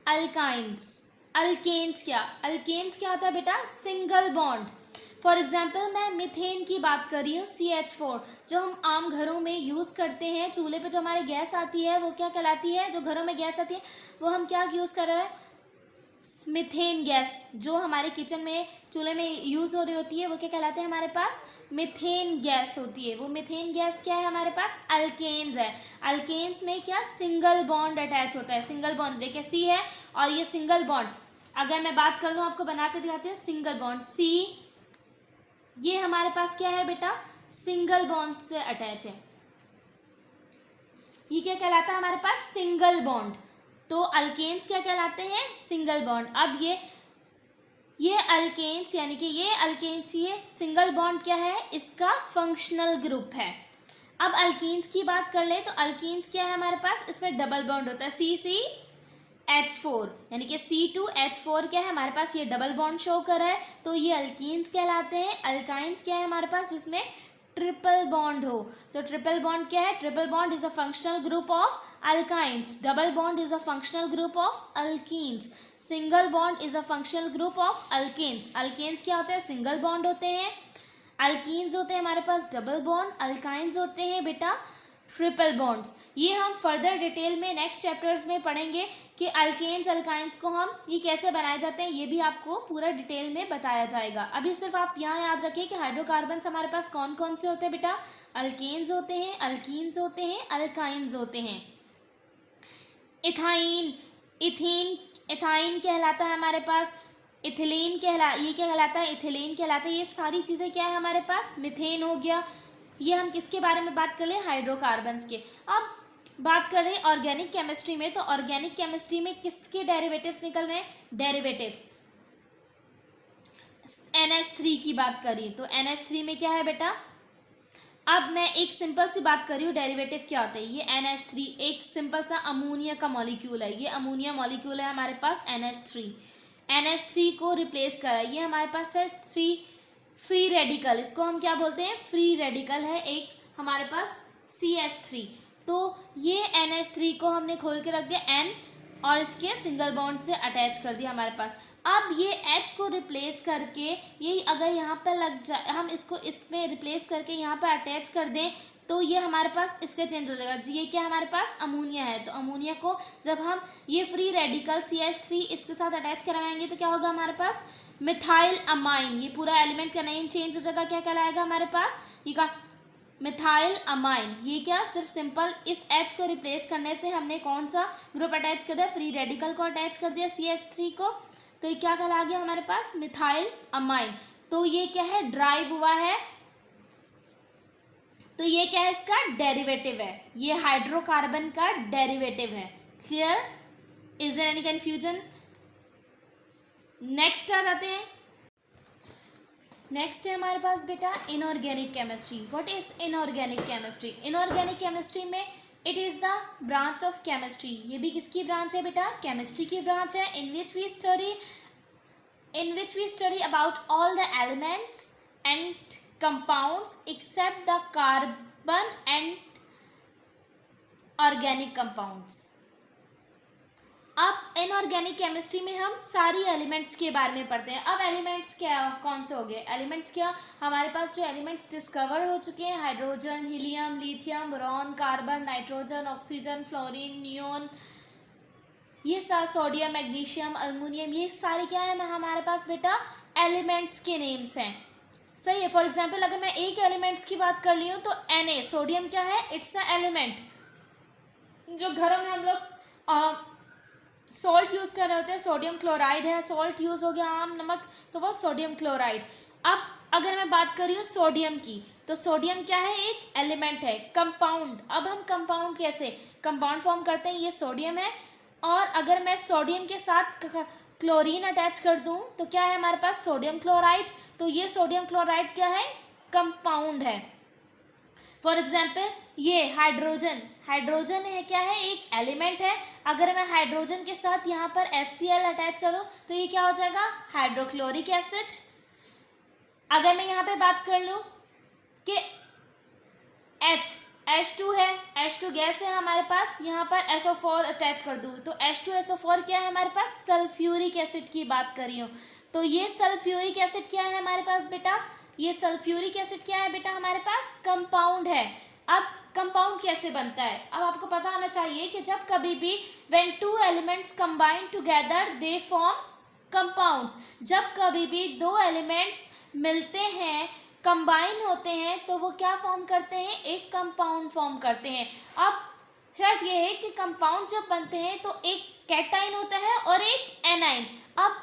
Alkynes. Alkanes क्या होता है बेटा? Single bond. फॉर एग्जाम्पल मैं मिथेन की बात कर रही हूँ, CH4, जो हम आम घरों में यूज़ करते हैं। चूल्हे पे जो हमारे गैस आती है वो क्या कहलाती है? जो घरों में गैस आती है वो हम क्या यूज़ कर रहे हैं? Methane gas. जो हमारे किचन में चूल्हे में यूज़ हो रही होती है वो क्या कहलाते हैं हमारे पास? मिथेन गैस होती है। वो मिथेन गैस क्या है हमारे पास? अल्केन्स है। अल्केन्स में क्या? सिंगल बॉन्ड अटैच होता है। सिंगल बॉन्ड देखिए C है और ये सिंगल बॉन्ड, अगर मैं बात कर लूँ आपको बना के दिखाती हूँ, सिंगल बॉन्ड C, ये हमारे पास क्या है बेटा? सिंगल बॉन्ड से अटैच है। ये क्या कहलाता है हमारे पास? Single bond. तो अल्केन्स क्या कहलाते हैं? Single bond. अब ये अल्केन्स यानी कि ये अल्केन्स, ये सिंगल बॉन्ड क्या है? इसका फंक्शनल ग्रुप है। अब अल्कीन्स की बात कर ले तो अल्कीन्स क्या है हमारे पास? इसमें डबल बॉन्ड होता है, CH4 यानी कि C2H4 क्या है हमारे पास? ये डबल बॉन्ड शो कर रहा है, तो ये अल्कीन्स कहलाते हैं। अल्काइंस क्या है हमारे पास? जिसमें ट्रिपल बॉन्ड हो। तो ट्रिपल बॉन्ड क्या है? Triple bond is a functional group of alkynes, double bond is a functional group of alkenes, single bond is a functional group of alkanes. Alkanes क्या होते हैं? सिंगल बॉन्ड होते हैं। Alkenes होते हैं हमारे पास डबल बॉन्ड, अल्काइंस होते हैं बेटा ट्रिपल बॉन्ड्स। ये हम फर्दर डिटेल में नेक्स्ट चैप्टर्स में पढ़ेंगे कि अल्केन्स अल्काइंस को हम ये कैसे बनाए जाते हैं, ये भी आपको पूरा डिटेल में बताया जाएगा। अभी सिर्फ आप यहाँ याद रखिए कि हाइड्रोकार्बन्स हमारे पास कौन कौन से होते हैं बेटा? अल्केन्स होते हैं, अल्कीन्स होते हैं, अल्काइंस होते हैं। इथाइन, इथीन, इथाइन कहलाता है हमारे पास। इथिलीन ये क्या कहलाता है? इथिलीन कहलाता है। ये सारी चीज़ें क्या है हमारे पास? मिथेन हो गया। ये हम किसके बारे में बात कर रहे हैं? हाइड्रोकार्बन्स के। अब बात कर रहे हैं ऑर्गेनिक केमिस्ट्री में, तो ऑर्गेनिक केमिस्ट्री में किसके डेरिवेटिव्स निकल रहे हैं? डेरिवेटिव्स NH3 की बात करी तो NH3 में क्या है बेटा? अब मैं एक सिंपल सी बात कर रही हूँ, डेरिवेटिव क्या होता है? ये NH3 एक सिंपल सा अमोनिया का मॉलिक्यूल है। ये अमोनिया मॉलिक्यूल है हमारे पास NH3। NH3 को रिप्लेस करा, ये हमारे पास है फ्री रेडिकल। इसको हम क्या बोलते हैं? फ्री रेडिकल है एक हमारे पास CH3। तो ये NH3 को हमने खोल के रख दिया N और इसके सिंगल बॉन्ड से अटैच कर दिया हमारे पास। अब ये H को रिप्लेस करके ये अगर यहाँ पर लग जाए, हम इसको इसमें रिप्लेस करके यहाँ पर अटैच कर दें तो ये हमारे पास इसका चेंज हो जाएगा। ये क्या हमारे पास? अमोनिया है। तो अमोनिया को जब हम ये फ्री रेडिकल CH3 इसके साथ अटैच करवाएंगे तो क्या होगा हमारे पास? Methyl amine. ये पूरा एलिमेंट का नेम चेंज हो जाएगा। क्या कहलाएगा हमारे पास? ये का मिथाइल अमाइन। ये क्या? सिर्फ सिंपल इस H को रिप्लेस करने से हमने कौन सा ग्रुप अटैच कर दिया? फ्री रेडिकल को अटैच कर दिया CH3 को। तो ये क्या कहला गया हमारे पास? Methyl amine. तो ये क्या है? ड्राइव हुआ है। तो ये क्या है? इसका डेरिवेटिव है। ये हाइड्रोकार्बन का डेरिवेटिव है। Clear? Is there any confusion? Next आ जाते हैं। नेक्स्ट है हमारे पास बेटा inorganic chemistry. What is inorganic chemistry? Inorganic chemistry में it is the branch of chemistry. ये भी किसकी ब्रांच है बेटा? केमिस्ट्री की ब्रांच है। In which we study about all the elements and compounds except the carbon and organic compounds. अब inorganic chemistry में हम सारी एलिमेंट्स के बारे में पढ़ते हैं। अब एलिमेंट्स क्या कौन से हो गए? एलिमेंट्स क्या हमारे पास जो एलिमेंट्स डिस्कवर हो चुके हैं, hydrogen, helium, lithium, boron, carbon, nitrogen, oxygen, fluorine, neon, ये सोडियम, मैग्नीशियम, अल्मुनियम, ये सारे क्या है हमारे पास बेटा? एलिमेंट्स के नेम्स हैं। सही है। फॉर एग्जाम्पल अगर मैं एक एलिमेंट्स की बात कर ली हूँ तो Na, सोडियम क्या है? It's a element. जो घरों में हम लोग सॉल्ट यूज़ कर रहे होते हैं, सोडियम क्लोराइड है। सॉल्ट यूज़ हो गया आम नमक, तो वो सोडियम क्लोराइड। अब अगर मैं बात कर रही हूँ सोडियम की, तो सोडियम क्या है? एक एलिमेंट है। कंपाउंड, अब हम कंपाउंड कैसे कंपाउंड फॉर्म करते हैं? ये सोडियम है और अगर मैं सोडियम के साथ क्लोरीन अटैच कर दूँ तो क्या है हमारे पास? Sodium chloride. तो ये सोडियम क्लोराइड क्या है? कंपाउंड है। फॉर एग्जाम्पल ये हाइड्रोजन, हाइड्रोजन है क्या है? एक एलिमेंट है। अगर मैं हाइड्रोजन के साथ यहाँ पर HCl अटैच करूँ तो ये क्या हो जाएगा? Hydrochloric acid. अगर मैं यहाँ पे बात कर लूँ कि H2 है, H2 गैस है हमारे पास, यहाँ पर SO4 अटैच कर दूँ तो H2SO4 क्या है हमारे पास, सल्फ्यूरिक एसिड की बात कर रही हूँ। तो ये सल्फ्यूरिक एसिड क्या है हमारे पास बेटा, ये सल्फ्यूरिक एसिड क्या है बेटा हमारे पास, कंपाउंड है। अब कंपाउंड कैसे बनता है, अब आपको पता होना चाहिए कि जब कभी भी when two elements combine together they form compounds, जब कभी भी दो एलिमेंट्स मिलते हैं, कंबाइन होते हैं, तो वो क्या फॉर्म करते हैं, एक कंपाउंड फॉर्म करते हैं। अब शर्त ये है कि कंपाउंड जब बनते हैं तो एक कैटाइन होता है और एक एनाइन। अब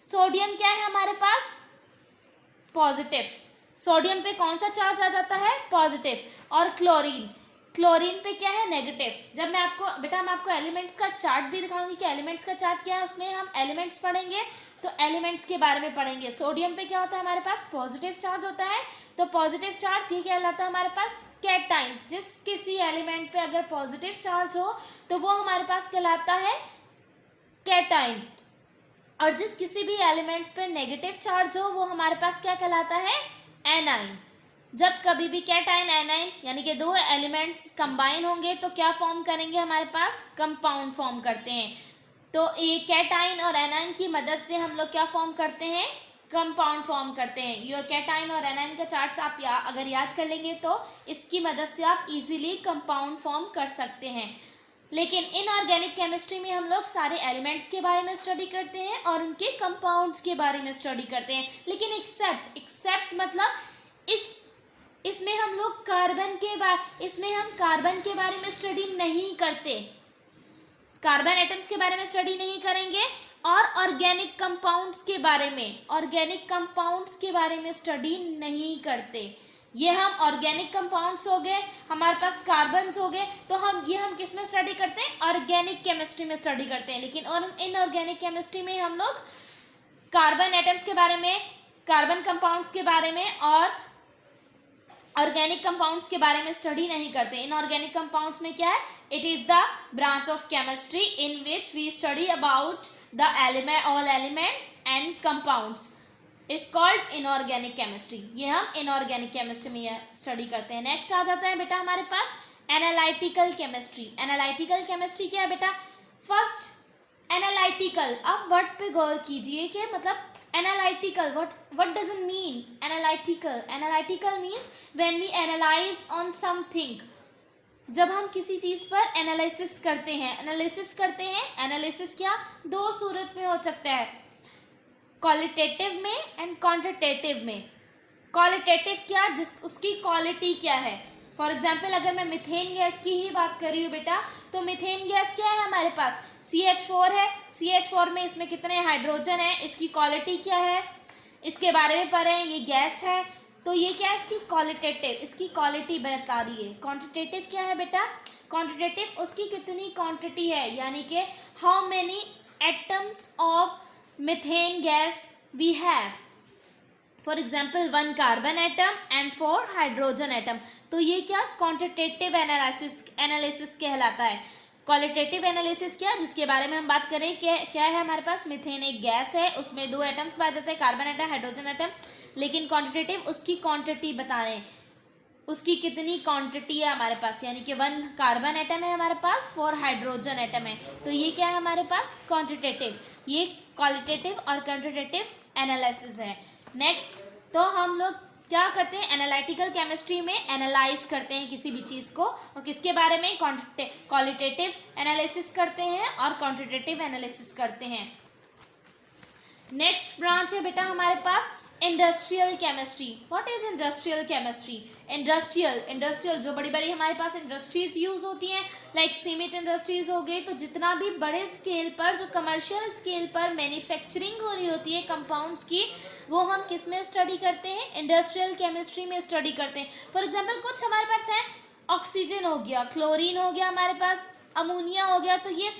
सोडियम क्या है हमारे पास, पॉजिटिव, सोडियम पे कौन सा चार्ज आ जाता है, पॉजिटिव, और क्लोरीन, क्लोरीन पे क्या है, नेगेटिव। जब मैं आपको बेटा मैं आपको एलिमेंट्स का चार्ट भी दिखाऊंगी कि एलिमेंट्स का चार्ट क्या है, उसमें हम एलिमेंट्स पढ़ेंगे तो एलिमेंट्स के बारे में पढ़ेंगे। सोडियम पे क्या होता है हमारे पास, पॉजिटिव चार्ज होता है, तो पॉजिटिव चार्ज ये कहलाता है हमारे पास कैटाइंस। जिस किसी एलिमेंट पे अगर पॉजिटिव चार्ज हो तो वो हमारे पास कहलाता है कैटाइन, और जिस किसी भी एलिमेंट्स पे नेगेटिव चार्ज हो वो हमारे पास क्या कहलाता है, एनाइन। जब कभी भी कैटाइन एनाइन यानी कि दो एलिमेंट्स कंबाइन होंगे तो क्या फॉर्म करेंगे, हमारे पास कंपाउंड फॉर्म करते हैं। तो ये कैटाइन और एनाइन की मदद से हम लोग क्या फॉर्म करते हैं, कंपाउंड फॉर्म करते हैं। ये कैटाइन और एनाइन का चार्ट्स आप अगर याद कर लेंगे तो इसकी मदद से आप इजीली कंपाउंड फॉर्म कर सकते हैं। लेकिन इनऑर्गेनिक केमिस्ट्री में हम लोग सारे एलिमेंट्स के बारे में स्टडी करते हैं और उनके कंपाउंड्स के बारे में स्टडी करते हैं। लेकिन एक्सेप्ट मतलब इसमें हम लोग इसमें हम कार्बन के बारे में स्टडी नहीं करते, कार्बन एटम्स के बारे में स्टडी नहीं करेंगे, और ऑर्गेनिक कंपाउंड्स के बारे में स्टडी नहीं करते। ये हम ऑर्गेनिक कंपाउंड्स हो गए, हमारे पास कार्बन्स हो गए, तो हम किस में स्टडी करते हैं, ऑर्गेनिक केमिस्ट्री में स्टडी करते हैं। लेकिन और इनऑर्गेनिक केमिस्ट्री में हम लोग कार्बन एटम्स के बारे में, कार्बन कंपाउंड्स के बारे में और ऑर्गेनिक कंपाउंड्स के बारे में स्टडी नहीं करते। इनऑर्गेनिक कंपाउंड्स में क्या है, it is the branch of chemistry in which we study about the all elements and compounds is called inorganic chemistry. ये हम इनऑर्गेनिक केमिस्ट्री में स्टडी करते हैं। नेक्स्ट आ जाता है बेटा हमारे पास एनालिटिकल केमिस्ट्री। एनालिटिकल केमिस्ट्री क्या है बेटा, फर्स्ट एनालिटिकल, अब वर्ड पे गौर कीजिए कि मतलब analytical what does it mean, analytical means when we analyze on something, जब हम किसी चीज पर एनालिसिस करते हैं। एनालिसिस क्या दो सूरत में हो सकता है, क्वालिटेटिव में एंड क्वांटिटेटिव में। क्वालिटेटिव क्या, उसकी क्वालिटी क्या है। फॉर एग्जाम्पल अगर मैं मिथेन गैस की ही बात कर रही हूँ बेटा, तो मिथेन गैस क्या है हमारे पास, CH4 है, CH4 में इसमें कितने हाइड्रोजन है, इसकी क्वालिटी क्या है, इसके बारे में पढ़ें। ये गैस है, तो ये क्या है, इसकी क्वालिटेटिव, इसकी क्वालिटी बता रही है। क्वांटिटेटिव क्या है बेटा, क्वांटिटेटिव उसकी कितनी क्वांटिटी है, यानी कि how many atoms of methane gas we have, for example 1 carbon atom and 4 hydrogen atom. तो ये क्या क्वांटिटेटिव एनालिसिस कहलाता है। क्वालिटेटिव एनालिसिस क्या, जिसके बारे में हम बात करें क्या है हमारे पास, मिथेन एक गैस है, उसमें 2 एटम्स पाए जाते हैं, कार्बन एटम हाइड्रोजन एटम। लेकिन क्वांटिटेटिव उसकी क्वांटिटी बता रहे हैं, उसकी कितनी क्वांटिटी है हमारे पास, यानी कि 1 कार्बन एटम है हमारे पास, 4 हाइड्रोजन एटम है। तो ये क्या है हमारे पास, क्वांटिटेटिव। ये क्वालिटेटिव और क्वांटिटेटिव एनालिसिस है। नेक्स्ट, तो हम लोग क्या करते हैं, एनालिटिकल केमिस्ट्री में एनालाइज करते हैं किसी भी चीज़ को, और किसके बारे में, क्वालिटेटिव एनालिसिस करते हैं और क्वांटिटेटिव एनालिसिस करते हैं। नेक्स्ट ब्रांच है बेटा हमारे पास industrial chemistry. What is industrial chemistry, industrial जो बड़ी बड़ी हमारे पास इंडस्ट्रीज यूज होती हैं, लाइक सीमेंट इंडस्ट्रीज हो गई, तो जितना भी बड़े स्केल पर, जो कमर्शियल स्केल पर मैन्युफैक्चरिंग हो रही होती है कंपाउंड्स की, वो हम किस में स्टडी करते हैं, इंडस्ट्रियल केमिस्ट्री में स्टडी करते हैं। फॉर एग्जाम्पल कुछ हमारे पास है, ऑक्सीजन हो गया, क्लोरीन हो गया हमारे पास, अमोनिया हो गया, तो ये